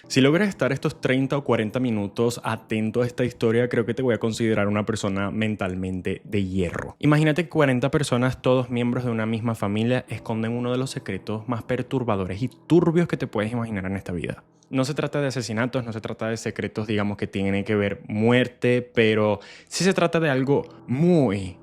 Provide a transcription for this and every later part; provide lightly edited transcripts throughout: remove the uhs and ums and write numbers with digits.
Si logras estar estos 30 o 40 minutos atento a esta historia, creo que te voy a considerar una persona mentalmente de hierro. Imagínate que 40 personas, todos miembros de una misma familia, esconden uno de los secretos más perturbadores y turbios que te puedes imaginar en esta vida. No se trata de asesinatos, no se trata de secretos, digamos, que tienen que ver muerte, pero sí se trata de algo muy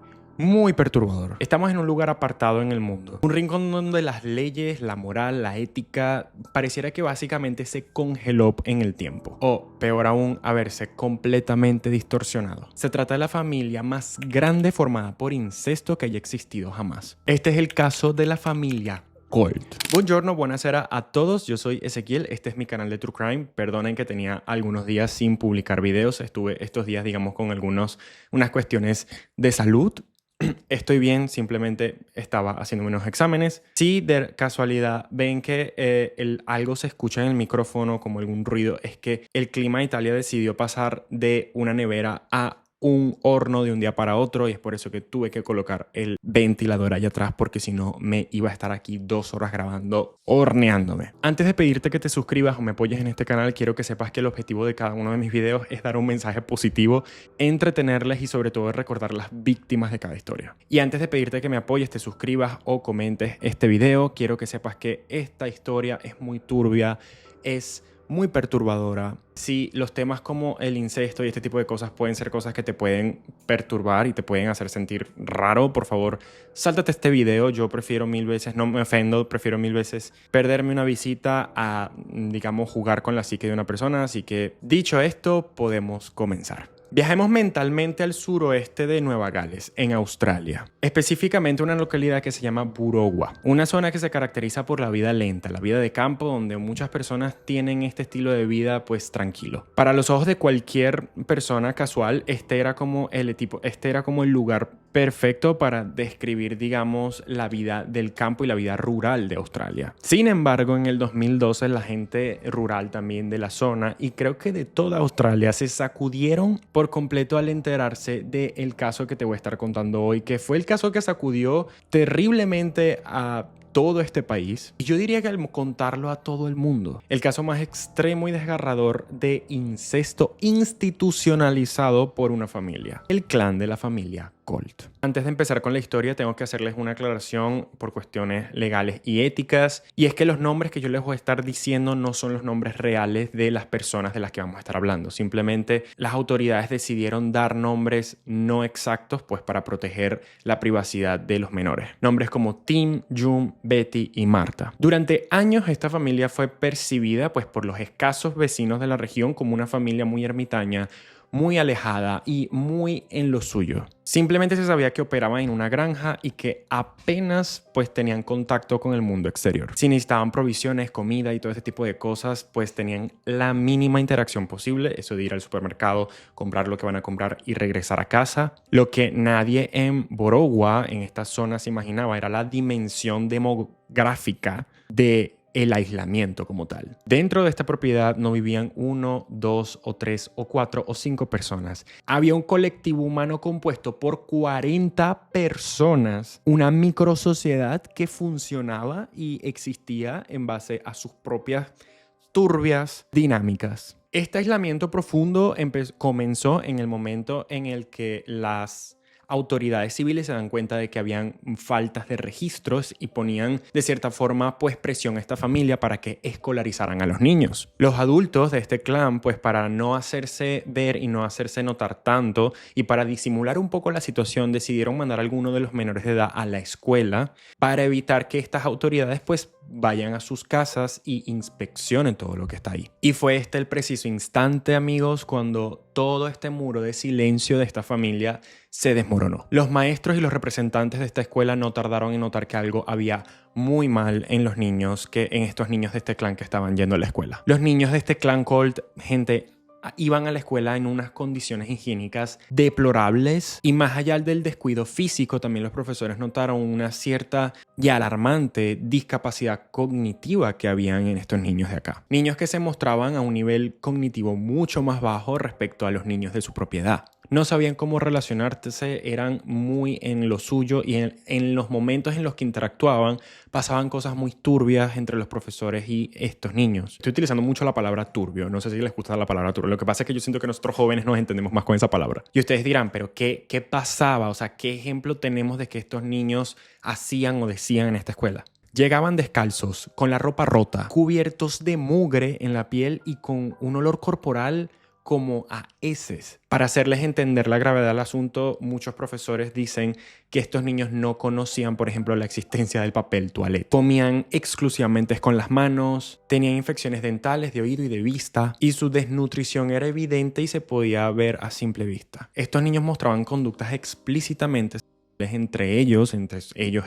perturbador. Estamos en un lugar apartado en el mundo. Un rincón donde las leyes, la moral, la ética pareciera que básicamente se congeló en el tiempo. O, peor aún, haberse completamente distorsionado. Se trata de la familia más grande formada por incesto que haya existido jamás. Este es el caso de la familia Colt. Buongiorno, buonasera a todos, yo soy Ezequiel, este es mi canal de True Crime. Perdonen que tenía algunos días sin publicar videos, estuve estos días, digamos, con unas cuestiones de salud. Estoy bien, simplemente estaba haciendo unos exámenes. Si de casualidad ven que algo se escucha en el micrófono como algún ruido, es que el clima de Italia decidió pasar de una nevera a un horno de un día para otro y es por eso que tuve que colocar el ventilador allá atrás porque si no me iba a estar aquí 2 horas grabando horneándome. Antes de pedirte que te suscribas o me apoyes en este canal, quiero que sepas que el objetivo de cada uno de mis videos es dar un mensaje positivo, entretenerles y sobre todo recordar las víctimas de cada historia. Y antes de pedirte que me apoyes, te suscribas o comentes este video, quiero que sepas que esta historia es muy turbia, es muy perturbadora. Si los temas como el incesto y este tipo de cosas pueden ser cosas que te pueden perturbar y te pueden hacer sentir raro, por favor, sáltate este video. Yo prefiero mil veces, no me ofendo, prefiero mil veces perderme una visita a, digamos, jugar con la psique de una persona. Así que, dicho esto, podemos comenzar. Viajemos mentalmente al suroeste de Nueva Gales, en Australia. Específicamente una localidad que se llama Burowah. Una zona que se caracteriza por la vida lenta, la vida de campo, donde muchas personas tienen este estilo de vida pues tranquilo. Para los ojos de cualquier persona casual, este era como el lugar perfecto para describir, digamos, la vida del campo y la vida rural de Australia. Sin embargo, en el 2012 la gente rural también de la zona y creo que de toda Australia se sacudieron por completo al enterarse del caso que te voy a estar contando hoy, que fue el caso que sacudió terriblemente a todo este país, y yo diría que al contarlo a todo el mundo, el caso más extremo y desgarrador de incesto institucionalizado por una familia, el clan de la familia Colt. Antes de empezar con la historia, tengo que hacerles una aclaración por cuestiones legales y éticas, y es que los nombres que yo les voy a estar diciendo no son los nombres reales de las personas de las que vamos a estar hablando. Simplemente las autoridades decidieron dar nombres no exactos pues para proteger la privacidad de los menores. Nombres como Tim, June, Betty y Marta. Durante años esta familia fue percibida pues por los escasos vecinos de la región como una familia muy ermitaña, muy alejada y muy en lo suyo. Simplemente se sabía que operaban en una granja y que apenas pues tenían contacto con el mundo exterior. Si necesitaban provisiones, comida y todo ese tipo de cosas, pues tenían la mínima interacción posible, eso de ir al supermercado, comprar lo que van a comprar y regresar a casa. Lo que nadie en Burowah, en esta zona, se imaginaba era la dimensión demográfica de el aislamiento como tal. Dentro de esta propiedad no vivían 1, 2 o 3 o 4 o 5 personas. Había un colectivo humano compuesto por 40 personas, una microsociedad que funcionaba y existía en base a sus propias turbias dinámicas. Este aislamiento profundo comenzó en el momento en el que las autoridades civiles se dan cuenta de que habían faltas de registros y ponían de cierta forma pues presión a esta familia para que escolarizaran a los niños. Los adultos de este clan pues para no hacerse ver y no hacerse notar tanto y para disimular un poco la situación decidieron mandar a alguno de los menores de edad a la escuela para evitar que estas autoridades pues vayan a sus casas y inspeccionen todo lo que está ahí. Y fue este el preciso instante, amigos, cuando todo este muro de silencio de esta familia se desmoronó. Los maestros y los representantes de esta escuela no tardaron en notar que algo había muy mal en los niños, en estos niños de este clan que estaban yendo a la escuela. Los niños de este clan Colt, gente, iban a la escuela en unas condiciones higiénicas deplorables y más allá del descuido físico, también los profesores notaron una cierta y alarmante discapacidad cognitiva que habían en estos niños de acá. Niños que se mostraban a un nivel cognitivo mucho más bajo respecto a los niños de su propiedad. no sabían cómo relacionarse, eran muy en lo suyo y en los momentos en los que interactuaban pasaban cosas muy turbias entre los profesores y estos niños. Estoy utilizando mucho la palabra turbio, no sé si les gusta la palabra turbio. Lo que pasa es que yo siento que nosotros jóvenes nos entendemos más con esa palabra. Y ustedes dirán, pero ¿qué pasaba? O sea, ¿qué ejemplo tenemos de que estos niños hacían o decían en esta escuela? Llegaban descalzos, con la ropa rota, cubiertos de mugre en la piel y con un olor corporal como a heces. Para hacerles entender la gravedad del asunto, muchos profesores dicen que estos niños no conocían, por ejemplo, la existencia del papel toalete. Comían exclusivamente con las manos, tenían infecciones dentales, de oído y de vista, y su desnutrición era evidente y se podía ver a simple vista. Estos niños mostraban conductas explícitamente entre ellos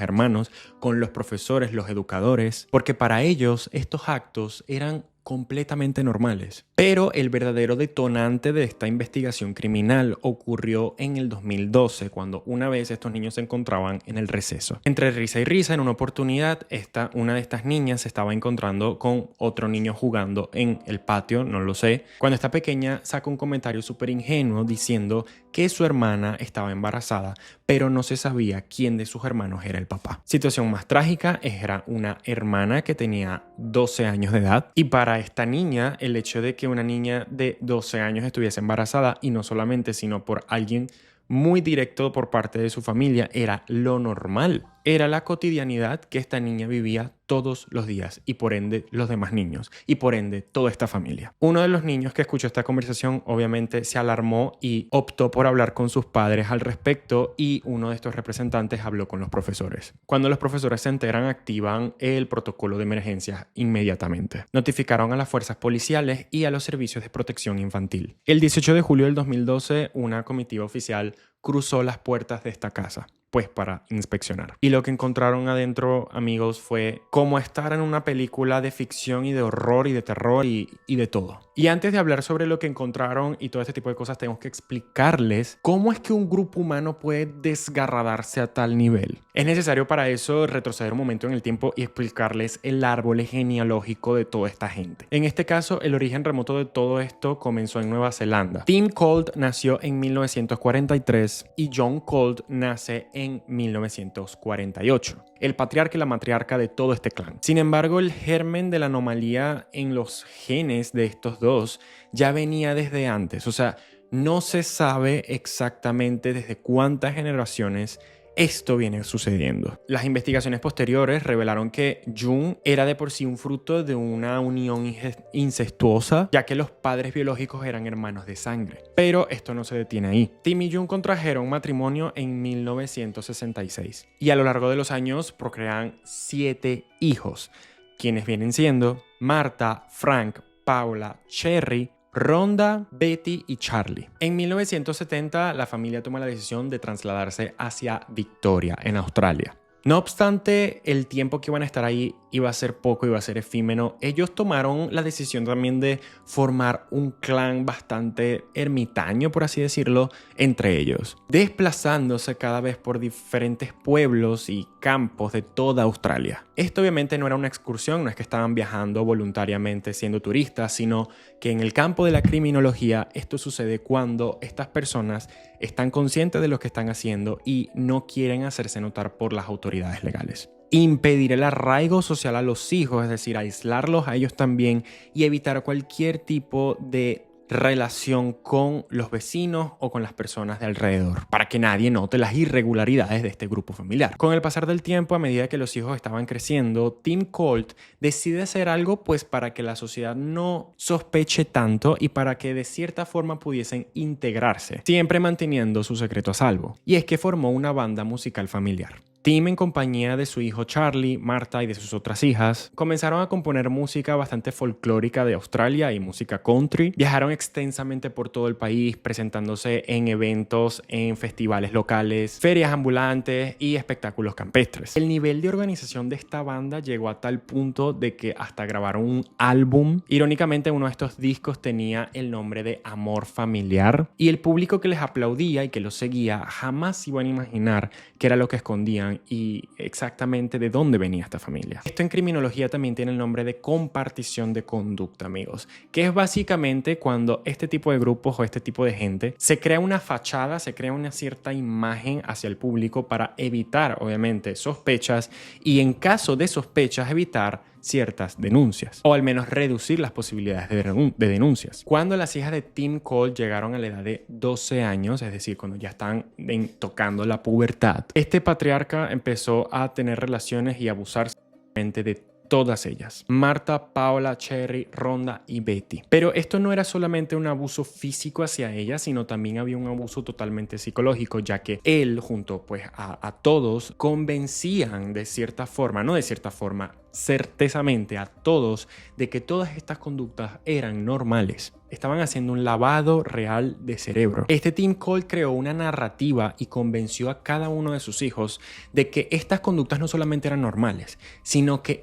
hermanos, con los profesores, los educadores, porque para ellos estos actos eran completamente normales. Pero el verdadero detonante de esta investigación criminal ocurrió en el 2012, cuando una vez estos niños se encontraban en el receso. Entre risa y risa, en una oportunidad, una de estas niñas se estaba encontrando con otro niño jugando en el patio, no lo sé, cuando esta pequeña saca un comentario súper ingenuo diciendo que su hermana estaba embarazada, pero no se sabía quién de sus hermanos era el papá. Situación más trágica, era una hermana que tenía 12 años de edad, y para esta niña el hecho de que una niña de 12 años estuviese embarazada, y no solamente, sino por alguien muy directo por parte de su familia, era lo normal. Era la cotidianidad que esta niña vivía todos los días y por ende los demás niños y por ende toda esta familia. Uno de los niños que escuchó esta conversación obviamente se alarmó y optó por hablar con sus padres al respecto, y uno de estos representantes habló con los profesores. Cuando los profesores se enteran, activan el protocolo de emergencia inmediatamente. Notificaron a las fuerzas policiales y a los servicios de protección infantil. El 18 de julio del 2012, una comitiva oficial cruzó las puertas de esta casa, pues para inspeccionar. Y lo que encontraron adentro, amigos, fue como estar en una película de ficción y de horror y de terror y de todo. Y antes de hablar sobre lo que encontraron y todo este tipo de cosas, tengo que explicarles cómo es que un grupo humano puede desgarradarse a tal nivel. Es necesario para eso retroceder un momento en el tiempo y explicarles el árbol genealógico de toda esta gente. En este caso, el origen remoto de todo esto comenzó en Nueva Zelanda. Tim Colt nació en 1943 y John Colt nace en 1948. El patriarca y la matriarca de todo este clan. Sin embargo, el germen de la anomalía en los genes de estos dos ya venía desde antes. O sea, no se sabe exactamente desde cuántas generaciones esto viene sucediendo. Las investigaciones posteriores revelaron que Jung era de por sí un fruto de una unión incestuosa, ya que los padres biológicos eran hermanos de sangre. Pero esto no se detiene ahí. Tim y Jung contrajeron matrimonio en 1966 y a lo largo de los años procrean 7 hijos, quienes vienen siendo Marta, Frank, Paula, Cherry, Rhonda, Betty y Charlie. En 1970, la familia toma la decisión de trasladarse hacia Victoria, en Australia. No obstante, el tiempo que iban a estar ahí iba a ser poco, iba a ser efímero. Ellos tomaron la decisión también de formar un clan bastante ermitaño, por así decirlo, entre ellos, desplazándose cada vez por diferentes pueblos y campos de toda Australia. Esto obviamente no era una excursión, no es que estaban viajando voluntariamente siendo turistas, sino que en el campo de la criminología esto sucede cuando estas personas están conscientes de lo que están haciendo y no quieren hacerse notar por las autoridades legales. Impedir el arraigo social a los hijos, es decir, aislarlos a ellos también, y evitar cualquier tipo de relación con los vecinos o con las personas de alrededor, para que nadie note las irregularidades de este grupo familiar. Con el pasar del tiempo, a medida que los hijos estaban creciendo, Tim Colt decide hacer algo pues para que la sociedad no sospeche tanto y para que de cierta forma pudiesen integrarse, siempre manteniendo su secreto a salvo. Y es que formó una banda musical familiar. Tim, en compañía de su hijo Charlie, Marta y de sus otras hijas, comenzaron a componer música bastante folclórica de Australia y música country. Viajaron extensamente por todo el país, presentándose en eventos, en festivales locales, ferias ambulantes y espectáculos campestres. El nivel de organización de esta banda llegó a tal punto de que hasta grabaron un álbum. Irónicamente, uno de estos discos tenía el nombre de Amor Familiar, y el público que les aplaudía y que los seguía jamás iban a imaginar qué era lo que escondían eran y exactamente de dónde venía esta familia. Esto en criminología también tiene el nombre de compartición de conducta, amigos, que es básicamente cuando este tipo de grupos o este tipo de gente se crea una fachada, se crea una cierta imagen hacia el público para evitar, obviamente, sospechas y en caso de sospechas evitar ciertas denuncias o al menos reducir las posibilidades de denuncias. Cuando las hijas de Tim Cole llegaron a la edad de 12 años, es decir, cuando ya están tocando la pubertad, este patriarca empezó a tener relaciones y abusar sexualmente de todas ellas: Marta, Paola, Cherry, Rhonda y Betty. Pero esto no era solamente un abuso físico hacia ellas, sino también había un abuso totalmente psicológico, ya que él junto pues a todos convencían de cierta forma, no de cierta forma, certezamente a todos de que todas estas conductas eran normales. Estaban haciendo un lavado real de cerebro. Este Tim Cole creó una narrativa y convenció a cada uno de sus hijos de que estas conductas no solamente eran normales, sino que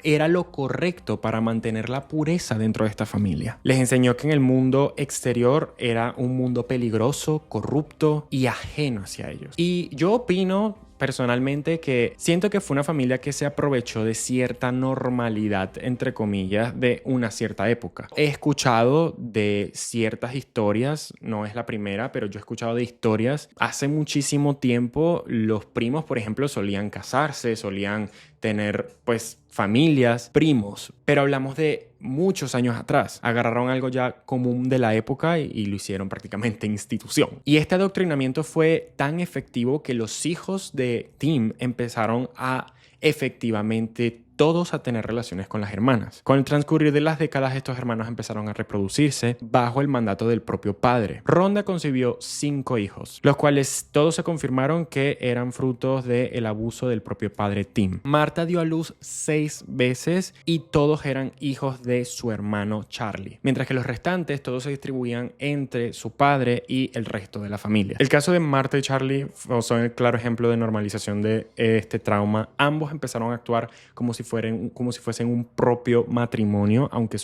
era lo correcto para mantener la pureza dentro de esta familia. Les enseñó que en el mundo exterior era un mundo peligroso, corrupto y ajeno hacia ellos. Y yo opino personalmente que siento que fue una familia que se aprovechó de cierta normalidad, entre comillas, de una cierta época. He escuchado de ciertas historias, no es la primera, pero yo he escuchado de historias. Hace muchísimo tiempo los primos, por ejemplo, solían casarse, solían tener pues familias, primos, pero hablamos de muchos años atrás. Agarraron algo ya común de la época y lo hicieron prácticamente institución. Y este adoctrinamiento fue tan efectivo que los hijos de Tim empezaron a efectivamente todos a tener relaciones con las hermanas. Con el transcurrir de las décadas, estos hermanos empezaron a reproducirse bajo el mandato del propio padre. Rhonda concibió 5 hijos, los cuales todos se confirmaron que eran frutos del abuso del propio padre Tim. Marta dio a luz 6 veces y todos eran hijos de su hermano Charlie, mientras que los restantes todos se distribuían entre su padre y el resto de la familia. El caso de Marta y Charlie son el claro ejemplo de normalización de este trauma. Ambos empezaron a actuar como si fuesen un propio matrimonio, aunque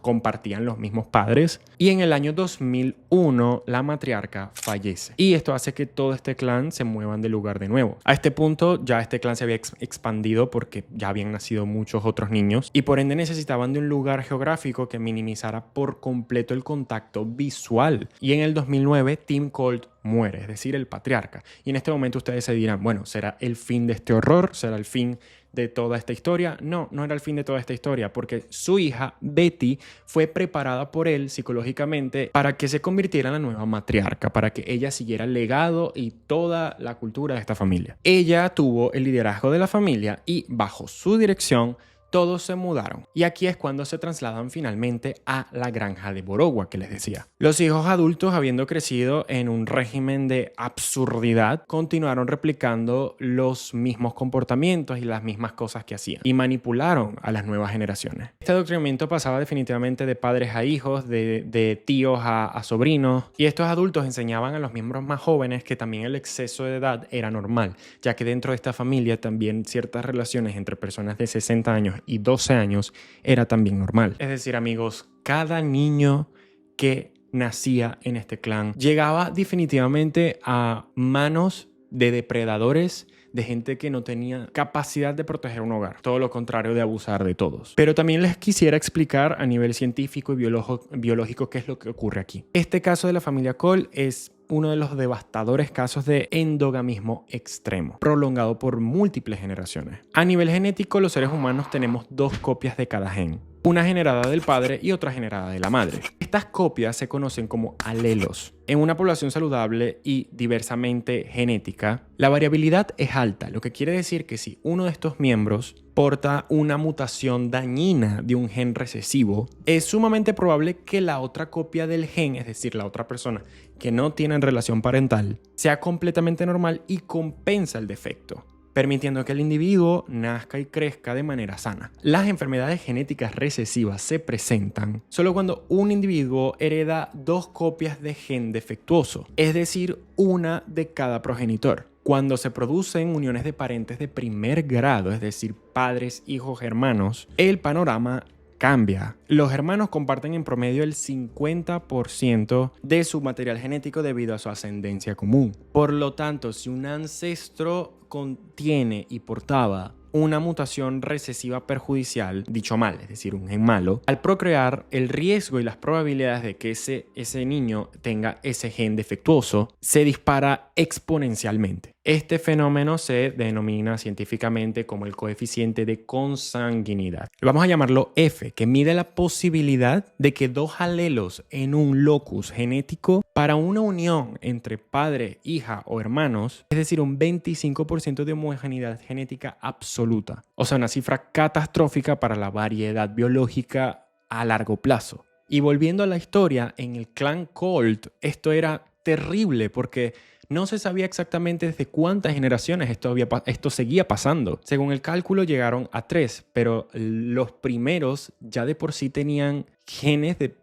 compartían los mismos padres. Y en el año 2001 la matriarca fallece y esto hace que todo este clan se muevan de lugar de nuevo. A este punto ya este clan se había expandido porque ya habían nacido muchos otros niños y por ende necesitaban de un lugar geográfico que minimizara por completo el contacto visual. Y en el 2009 Tim Cole muere, es decir, el patriarca. Y en este momento ustedes se dirán, bueno, ¿será el fin de este horror? ¿Será el fin de toda esta historia? No, no era el fin de toda esta historia, porque su hija Betty fue preparada por él psicológicamente para que se convirtiera en la nueva matriarca, para que ella siguiera el legado y toda la cultura de esta familia. Ella tuvo el liderazgo de la familia y bajo su dirección todos se mudaron. Y aquí es cuando se trasladan finalmente a la granja de Borogua que les decía. Los hijos adultos, habiendo crecido en un régimen de absurdidad, continuaron replicando los mismos comportamientos y las mismas cosas que hacían y manipularon a las nuevas generaciones. Este adoctrinamiento pasaba definitivamente de padres a hijos, de tíos a sobrinos, y estos adultos enseñaban a los miembros más jóvenes que también el exceso de edad era normal, ya que dentro de esta familia también ciertas relaciones entre personas de 60 años y 12 años era también normal. Es decir, amigos, cada niño que nacía en este clan llegaba definitivamente a manos de depredadores, de gente que no tenía capacidad de proteger un hogar, todo lo contrario de abusar de todos. Pero también les quisiera explicar a nivel científico y biológico qué es lo que ocurre aquí. Este caso de la familia Cole es uno de los devastadores casos de endogamismo extremo, prolongado por múltiples generaciones. A nivel genético, los seres humanos tenemos 2 copias de cada gen, una generada del padre y otra generada de la madre. Estas copias se conocen como alelos. En una población saludable y diversamente genética, la variabilidad es alta, lo que quiere decir que si uno de estos miembros porta una mutación dañina de un gen recesivo, es sumamente probable que la otra copia del gen, es decir, la otra persona que no tiene relación parental, sea completamente normal y compensa el defecto, permitiendo que el individuo nazca y crezca de manera sana. Las enfermedades genéticas recesivas se presentan solo cuando un individuo hereda 2 copias de gen defectuoso, es decir, una de cada progenitor. Cuando se producen uniones de parentes de primer grado, es decir, padres, hijos, hermanos, el panorama cambia. Los hermanos comparten en promedio el 50% de su material genético debido a su ascendencia común. Por lo tanto, si un ancestro contiene y portaba una mutación recesiva perjudicial, dicho mal, es decir, un gen malo, al procrear, el riesgo y las probabilidades de que ese niño tenga ese gen defectuoso se dispara exponencialmente. Este fenómeno se denomina científicamente como el coeficiente de consanguinidad. Vamos a llamarlo F, que mide la posibilidad de que dos alelos en un locus genético para una unión entre padre, hija o hermanos, es decir, un 25% de homogeneidad genética absoluta. O sea, una cifra catastrófica para la variedad biológica a largo plazo. Y volviendo a la historia, en el clan Colt esto era terrible porque no se sabía exactamente desde cuántas generaciones esto seguía pasando. Según el cálculo llegaron a 3, pero los primeros ya de por sí tenían genes de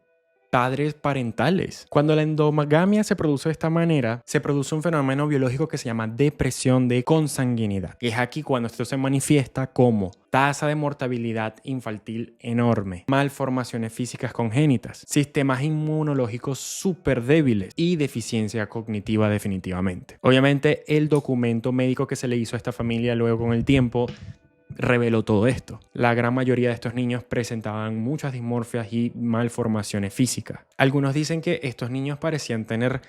padres parentales. Cuando la endogamia se produce de esta manera, se produce un fenómeno biológico que se llama depresión de consanguinidad. Y es aquí cuando esto se manifiesta como tasa de mortalidad infantil enorme, malformaciones físicas congénitas, sistemas inmunológicos súper débiles y deficiencia cognitiva definitivamente. Obviamente el documento médico que se le hizo a esta familia luego con el tiempo reveló todo esto. La gran mayoría de estos niños presentaban muchas dismorfias y malformaciones físicas. Algunos dicen que estos niños parecían tener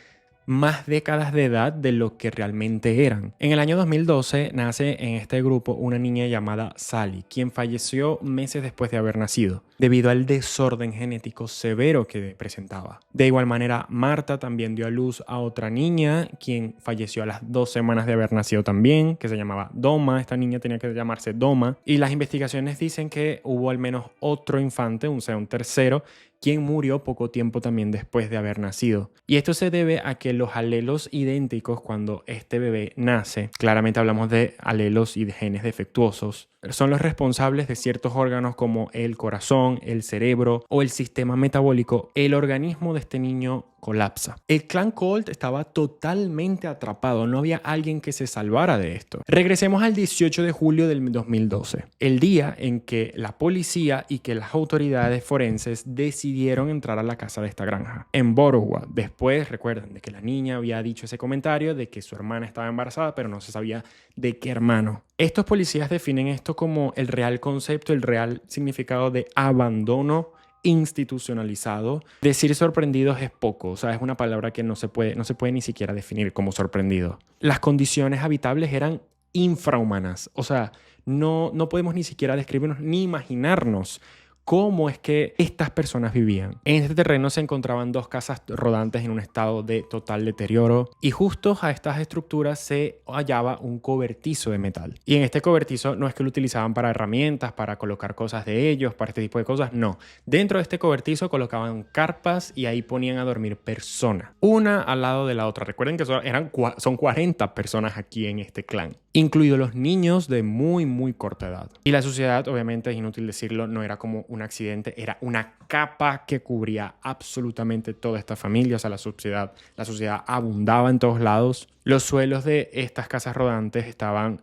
más décadas de edad de lo que realmente eran. En el año 2012 nace en este grupo una niña llamada Sally, quien falleció meses después de haber nacido, debido al desorden genético severo que presentaba. De igual manera, Marta también dio a luz a otra niña, quien falleció a las 2 semanas de haber nacido también, que se llamaba Doma. Esta niña tenía que llamarse Doma. Y las investigaciones dicen que hubo al menos otro infante, un tercero, quien murió poco tiempo también después de haber nacido. Y esto se debe a que los alelos idénticos cuando este bebé nace, claramente hablamos de alelos y de genes defectuosos, son los responsables de ciertos órganos como el corazón, el cerebro o el sistema metabólico. El organismo de este niño colapsa. El clan Colt estaba totalmente atrapado, no había alguien que se salvara de esto. Regresemos al 18 de julio del 2012, el día en que la policía y que las autoridades forenses decidieron entrar a la casa de esta granja, en Borough. Después, recuerden de que la niña había dicho ese comentario de que su hermana estaba embarazada, pero no se sabía de qué hermano. Estos policías definen esto como el real concepto, el real significado de abandono institucionalizado. Decir sorprendidos es poco, o sea, es una palabra que no se puede ni siquiera definir como sorprendido. Las condiciones habitables eran infrahumanas, o sea, no podemos ni siquiera describirnos ni imaginarnos cómo es que estas personas vivían. En este terreno se encontraban 2 casas rodantes en un estado de total deterioro y justo a estas estructuras se hallaba un cobertizo de metal. Y en este cobertizo no es que lo utilizaban para herramientas, para colocar cosas de ellos, para este tipo de cosas, no. Dentro de este cobertizo colocaban carpas y ahí ponían a dormir personas, una al lado de la otra. Recuerden que son 40 personas aquí en este clan, incluidos los niños de muy corta edad. Y la suciedad, obviamente es inútil decirlo, no era como un accidente, era una capa que cubría absolutamente toda esta familia. O sea, la suciedad abundaba en todos lados. Los suelos de estas casas rodantes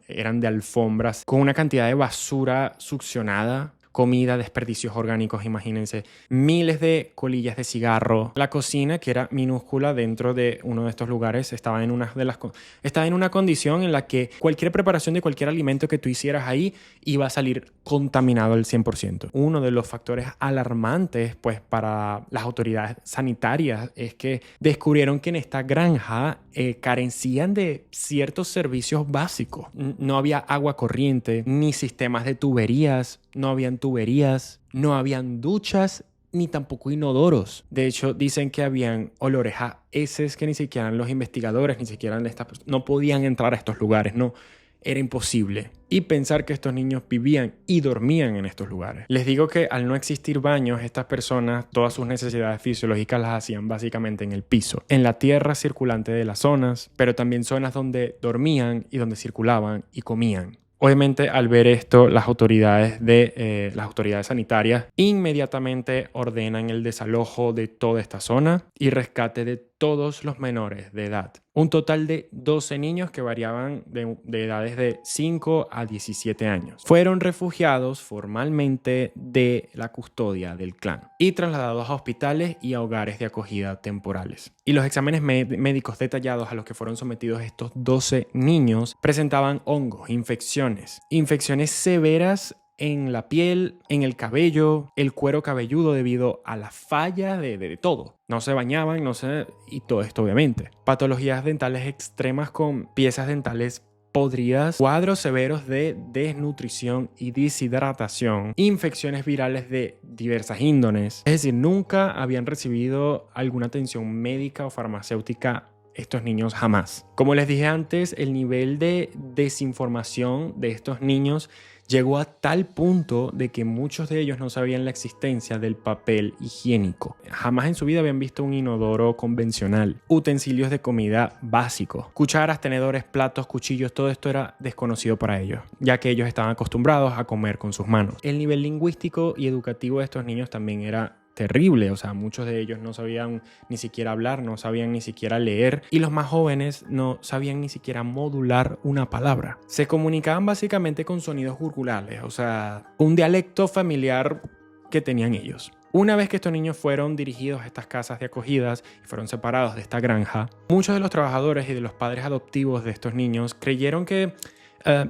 eran de alfombras con una cantidad de basura succionada, comida, desperdicios orgánicos, imagínense, miles de colillas de cigarro. La cocina, que era minúscula dentro de uno de estos lugares, estaba en una condición en la que cualquier preparación de cualquier alimento que tú hicieras ahí iba a salir contaminado al 100%. Uno de los factores alarmantes pues para las autoridades sanitarias es que descubrieron que en esta granja carecían de ciertos servicios básicos. No había agua corriente, ni sistemas de tuberías, no habían duchas, ni tampoco inodoros. De hecho, dicen que habían olores a heces que ni siquiera los investigadores, ni siquiera no podían entrar a estos lugares, no. Era imposible. Y pensar que estos niños vivían y dormían en estos lugares. Les digo que al no existir baños, estas personas, todas sus necesidades fisiológicas las hacían básicamente en el piso, en la tierra circulante de las zonas, pero también zonas donde dormían y donde circulaban y comían. Obviamente, al ver esto, las autoridades sanitarias inmediatamente ordenan el desalojo de toda esta zona y rescate de todos los menores de edad. Un total de 12 niños que variaban de edades de 5 a 17 años. Fueron refugiados formalmente de la custodia del clan y trasladados a hospitales y a hogares de acogida temporales. Y los exámenes médicos detallados a los que fueron sometidos estos 12 niños presentaban hongos, infecciones severas en la piel, en el cabello, el cuero cabelludo debido a la falla de todo. No se bañaban, y todo esto obviamente. Patologías dentales extremas con piezas dentales podridas, cuadros severos de desnutrición y deshidratación, infecciones virales de diversas índoles. Es decir, nunca habían recibido alguna atención médica o farmacéutica estos niños jamás. Como les dije antes, el nivel de desinformación de estos niños llegó a tal punto de que muchos de ellos no sabían la existencia del papel higiénico. Jamás en su vida habían visto un inodoro convencional, utensilios de comida básicos, cucharas, tenedores, platos, cuchillos, todo esto era desconocido para ellos, ya que ellos estaban acostumbrados a comer con sus manos. El nivel lingüístico y educativo de estos niños también era terrible, o sea, muchos de ellos no sabían ni siquiera hablar, no sabían ni siquiera leer, y los más jóvenes no sabían ni siquiera modular una palabra. Se comunicaban básicamente con sonidos gurgulares, o sea, un dialecto familiar que tenían ellos. Una vez que estos niños fueron dirigidos a estas casas de acogidas y fueron separados de esta granja, muchos de los trabajadores y de los padres adoptivos de estos niños creyeron que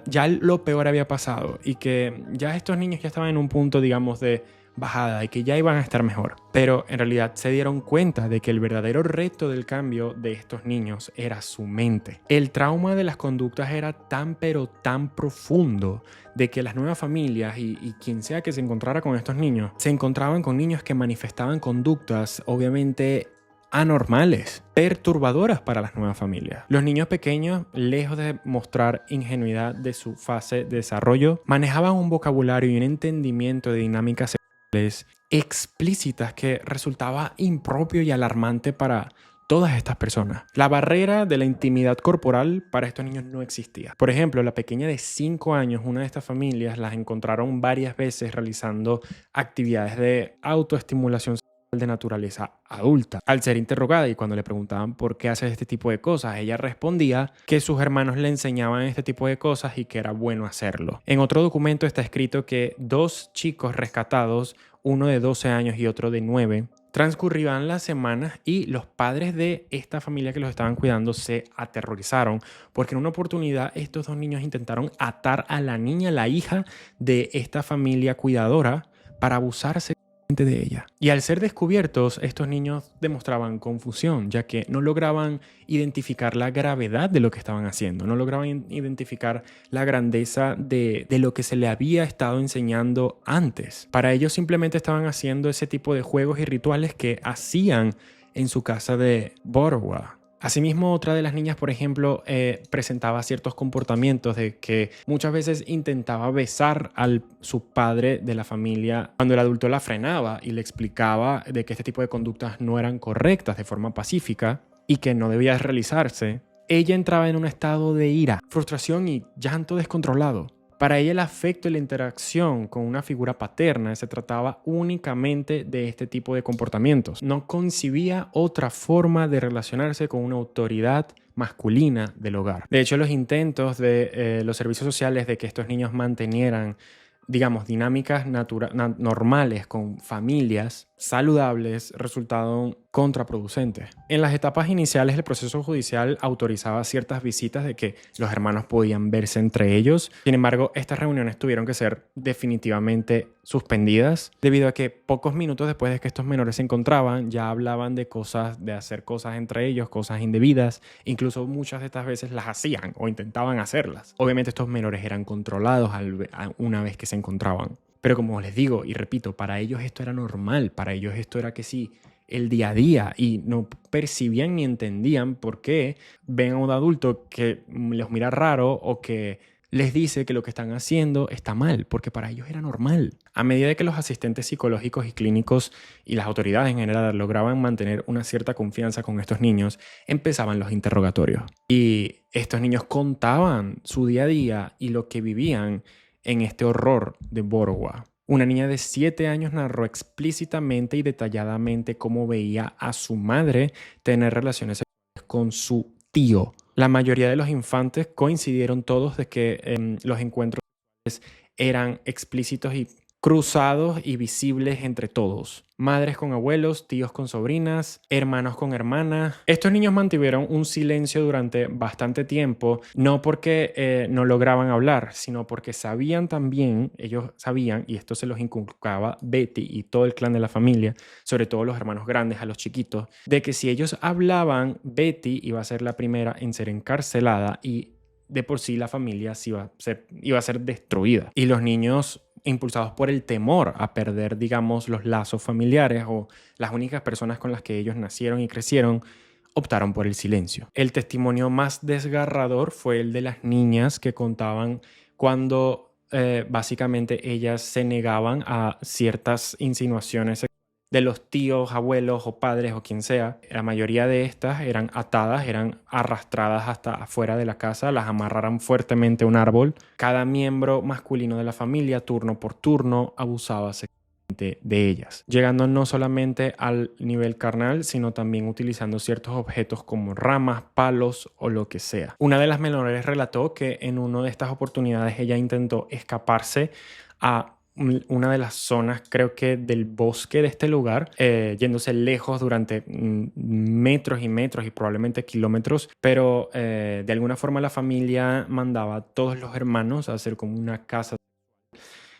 ya lo peor había pasado y que ya estos niños ya estaban en un punto, digamos, de bajada y que ya iban a estar mejor. Pero en realidad se dieron cuenta de que el verdadero reto del cambio de estos niños era su mente. El trauma de las conductas era tan pero tan profundo de que las nuevas familias y quien sea que se encontrara con estos niños, se encontraban con niños que manifestaban conductas obviamente anormales, perturbadoras para las nuevas familias. Los niños pequeños, lejos de mostrar ingenuidad de su fase de desarrollo, manejaban un vocabulario y un entendimiento de dinámicas explícitas que resultaba impropio y alarmante para todas estas personas. La barrera de la intimidad corporal para estos niños no existía. Por ejemplo, la pequeña de 5 años, una de estas familias las encontraron varias veces realizando actividades de autoestimulación de naturaleza adulta. Al ser interrogada y cuando le preguntaban por qué hace este tipo de cosas, ella respondía que sus hermanos le enseñaban este tipo de cosas y que era bueno hacerlo. En otro documento está escrito que 2 chicos rescatados, uno de 12 años y otro de 9, transcurrían las semanas y los padres de esta familia que los estaban cuidando se aterrorizaron porque en una oportunidad estos 2 niños intentaron atar a la niña, la hija de esta familia cuidadora, para abusarse de ella. Y al ser descubiertos, estos niños demostraban confusión, ya que no lograban identificar la gravedad de lo que estaban haciendo, no lograban identificar la grandeza de lo que se le había estado enseñando antes. Para ellos simplemente estaban haciendo ese tipo de juegos y rituales que hacían en su casa de Borowa. Asimismo, otra de las niñas, por ejemplo, presentaba ciertos comportamientos de que muchas veces intentaba besar a su padre de la familia cuando el adulto la frenaba y le explicaba de que este tipo de conductas no eran correctas de forma pacífica y que no debía realizarse. Ella entraba en un estado de ira, frustración y llanto descontrolado. Para ella el afecto y la interacción con una figura paterna se trataba únicamente de este tipo de comportamientos. No concibía otra forma de relacionarse con una autoridad masculina del hogar. De hecho, los intentos de los servicios sociales de que estos niños mantenieran, digamos, dinámicas normales con familias saludables resultaron contraproducentes. En las etapas iniciales el proceso judicial autorizaba ciertas visitas de que los hermanos podían verse entre ellos. Sin embargo, estas reuniones tuvieron que ser definitivamente suspendidas debido a que pocos minutos después de que estos menores se encontraban ya hablaban de cosas, de hacer cosas entre ellos, cosas indebidas. Incluso muchas de estas veces las hacían o intentaban hacerlas. Obviamente estos menores eran controlados una vez que se encontraban. Pero como les digo y repito, para ellos esto era normal, para ellos esto era que sí, el día a día, y no percibían ni entendían por qué ven a un adulto que los mira raro o que les dice que lo que están haciendo está mal, porque para ellos era normal. A medida que los asistentes psicológicos y clínicos y las autoridades en general lograban mantener una cierta confianza con estos niños, empezaban los interrogatorios. Y estos niños contaban su día a día y lo que vivían en este horror de Borowa. Una niña de 7 años narró explícitamente y detalladamente cómo veía a su madre tener relaciones sexuales con su tío. La mayoría de los infantes coincidieron todos de que los encuentros eran explícitos y cruzados y visibles entre todos. Madres con abuelos, tíos con sobrinas, hermanos con hermanas. Estos niños mantuvieron un silencio durante bastante tiempo, no porque no lograban hablar, sino porque sabían también, ellos sabían, y esto se los inculcaba Betty y todo el clan de la familia, sobre todo los hermanos grandes a los chiquitos, de que si ellos hablaban, Betty iba a ser la primera en ser encarcelada y de por sí la familia iba a ser destruida. Y los niños, impulsados por el temor a perder, digamos, los lazos familiares o las únicas personas con las que ellos nacieron y crecieron, optaron por el silencio. El testimonio más desgarrador fue el de las niñas que contaban cuando básicamente ellas se negaban a ciertas insinuaciones de los tíos, abuelos o padres o quien sea. La mayoría de estas eran atadas, eran arrastradas hasta afuera de la casa, las amarraran fuertemente a un árbol. Cada miembro masculino de la familia, turno por turno, abusaba sexualmente de ellas, llegando no solamente al nivel carnal, sino también utilizando ciertos objetos como ramas, palos o lo que sea. Una de las menores relató que en una de estas oportunidades ella intentó escaparse a una de las zonas, creo que del bosque de este lugar, yéndose lejos durante metros y metros y probablemente kilómetros, pero de alguna forma la familia mandaba a todos los hermanos a hacer como una casa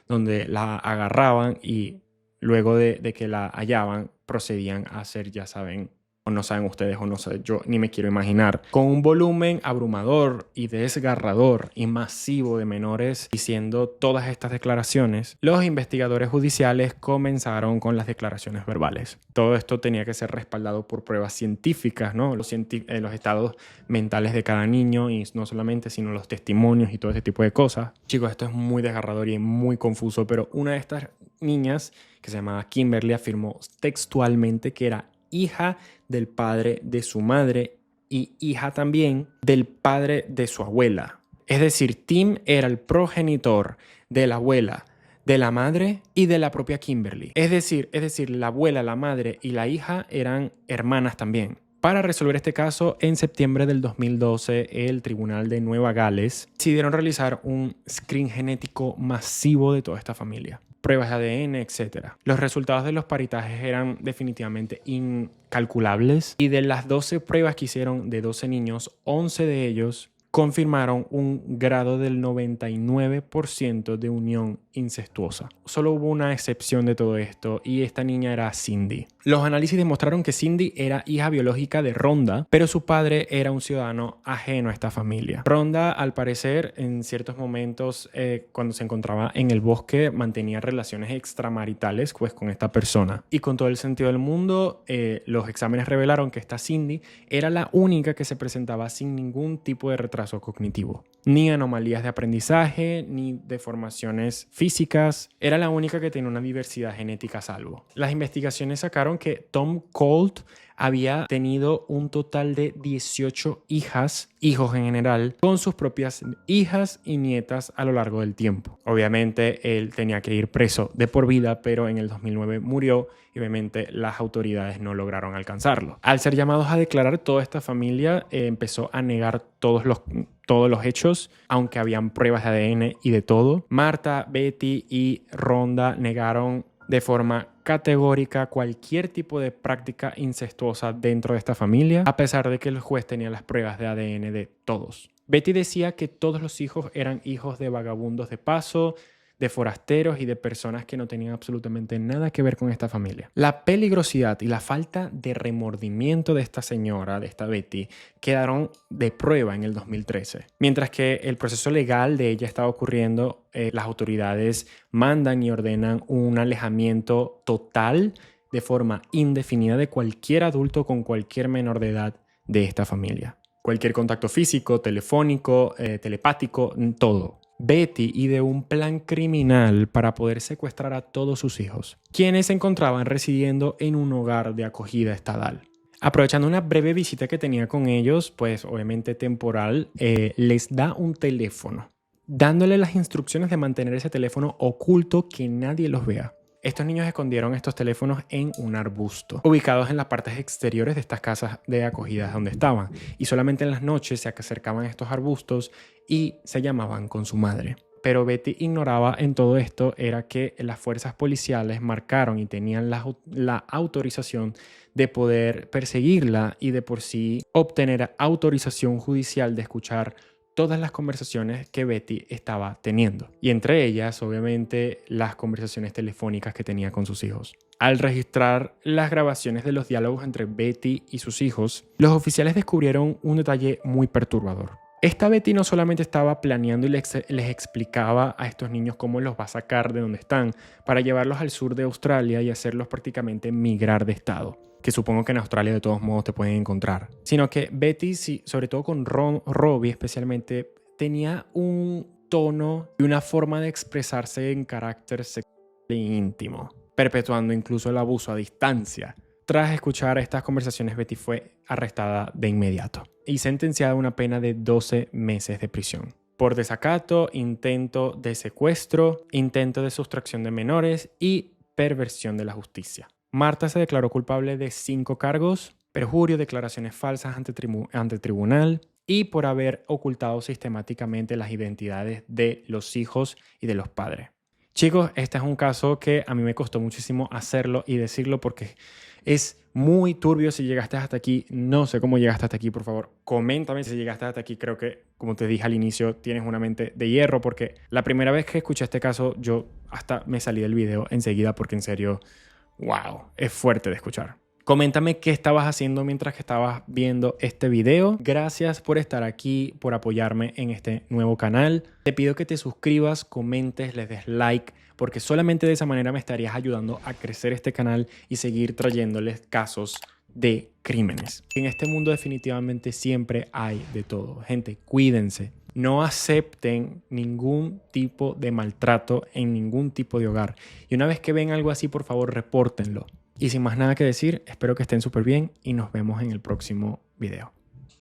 donde la agarraban y luego de que la hallaban procedían a hacer, ya saben, o no saben ustedes o no sé, yo ni me quiero imaginar, con un volumen abrumador y desgarrador y masivo de menores diciendo todas estas declaraciones. Los investigadores judiciales comenzaron con las declaraciones verbales. Todo esto tenía que ser respaldado por pruebas científicas, ¿no? Los estados mentales de cada niño y no solamente, sino los testimonios y todo ese tipo de cosas. Chicos, esto es muy desgarrador y muy confuso, pero una de estas niñas, que se llamaba Kimberly, afirmó textualmente que era hija del padre de su madre y hija también del padre de su abuela. Es decir, Tim era el progenitor de la abuela, de la madre y de la propia Kimberly. Es decir, la abuela, la madre y la hija eran hermanas también. Para resolver este caso, en septiembre del 2012, el Tribunal de Nueva Gales decidieron realizar un screen genético masivo de toda esta familia. Pruebas de ADN, etc. Los resultados de los paritajes eran definitivamente incalculables y de las 12 pruebas que hicieron de 12 niños, 11 de ellos confirmaron un grado del 99% de unión incestuosa. Solo hubo una excepción de todo esto y esta niña era Cindy. Los análisis demostraron que Cindy era hija biológica de Rhonda, pero su padre era un ciudadano ajeno a esta familia. Rhonda, al parecer, en ciertos momentos, cuando se encontraba en el bosque, mantenía relaciones extramaritales pues, con esta persona. Y con todo el sentido del mundo, los exámenes revelaron que esta Cindy era la única que se presentaba sin ningún tipo de retraso cognitivo, ni anomalías de aprendizaje, ni deformaciones físicas. Era la única que tenía una diversidad genética a salvo. Las investigaciones sacaron que Tom Colt había tenido un total de 18 hijos en general, con sus propias hijas y nietas a lo largo del tiempo. Obviamente él tenía que ir preso de por vida, pero en el 2009 murió y obviamente las autoridades no lograron alcanzarlo. Al ser llamados a declarar, toda esta familia empezó a negar todos los hechos, aunque habían pruebas de ADN y de todo. Marta, Betty y Rhonda negaron de forma categórica cualquier tipo de práctica incestuosa dentro de esta familia, a pesar de que el juez tenía las pruebas de ADN de todos. Betty decía que todos los hijos eran hijos de vagabundos de paso, de forasteros y de personas que no tenían absolutamente nada que ver con esta familia. La peligrosidad y la falta de remordimiento de esta señora, de esta Betty, quedaron de prueba en el 2013. Mientras que el proceso legal de ella estaba ocurriendo, las autoridades mandan y ordenan un alejamiento total de forma indefinida de cualquier adulto con cualquier menor de edad de esta familia. Cualquier contacto físico, telefónico, telepático, todo. Betty ideó un plan criminal para poder secuestrar a todos sus hijos, quienes se encontraban residiendo en un hogar de acogida estatal. Aprovechando una breve visita que tenía con ellos, pues obviamente temporal, les da un teléfono dándole las instrucciones de mantener ese teléfono oculto, que nadie los vea. Estos niños escondieron estos teléfonos en un arbusto, ubicados en las partes exteriores de estas casas de acogida donde estaban, y solamente en las noches se acercaban a estos arbustos y se llamaban con su madre. Pero Betty ignoraba en todo esto era que las fuerzas policiales marcaron y tenían la autorización de poder perseguirla y de por sí obtener autorización judicial de escuchar todas las conversaciones que Betty estaba teniendo. Y entre ellas, obviamente, las conversaciones telefónicas que tenía con sus hijos. Al registrar las grabaciones de los diálogos entre Betty y sus hijos, los oficiales descubrieron un detalle muy perturbador. Esta Betty no solamente estaba planeando y les explicaba a estos niños cómo los va a sacar de donde están para llevarlos al sur de Australia y hacerlos prácticamente migrar de estado, que supongo que en Australia de todos modos te pueden encontrar, sino que Betty, sí, sobre todo con Robbie especialmente, tenía un tono y una forma de expresarse en carácter sexual e íntimo, perpetuando incluso el abuso a distancia. Tras escuchar estas conversaciones, Betty fue arrestada de inmediato y sentenciada a una pena de 12 meses de prisión por desacato, intento de secuestro, intento de sustracción de menores y perversión de la justicia. Marta se declaró culpable de 5 cargos: perjurio, declaraciones falsas ante tribunal y por haber ocultado sistemáticamente las identidades de los hijos y de los padres. Chicos, este es un caso que a mí me costó muchísimo hacerlo y decirlo porque es muy turbio. Si llegaste hasta aquí, no sé cómo llegaste hasta aquí, por favor, coméntame si llegaste hasta aquí. Creo que, como te dije al inicio, tienes una mente de hierro, porque la primera vez que escuché este caso, yo hasta me salí del video enseguida porque en serio, wow, es fuerte de escuchar. Coméntame qué estabas haciendo mientras que estabas viendo este video. Gracias por estar aquí, por apoyarme en este nuevo canal. Te pido que te suscribas, comentes, les des like, porque solamente de esa manera me estarías ayudando a crecer este canal y seguir trayéndoles casos de crímenes. En este mundo definitivamente siempre hay de todo. Gente, cuídense. No acepten ningún tipo de maltrato en ningún tipo de hogar. Y una vez que ven algo así, por favor, repórtenlo. Y sin más nada que decir, espero que estén súper bien y nos vemos en el próximo video.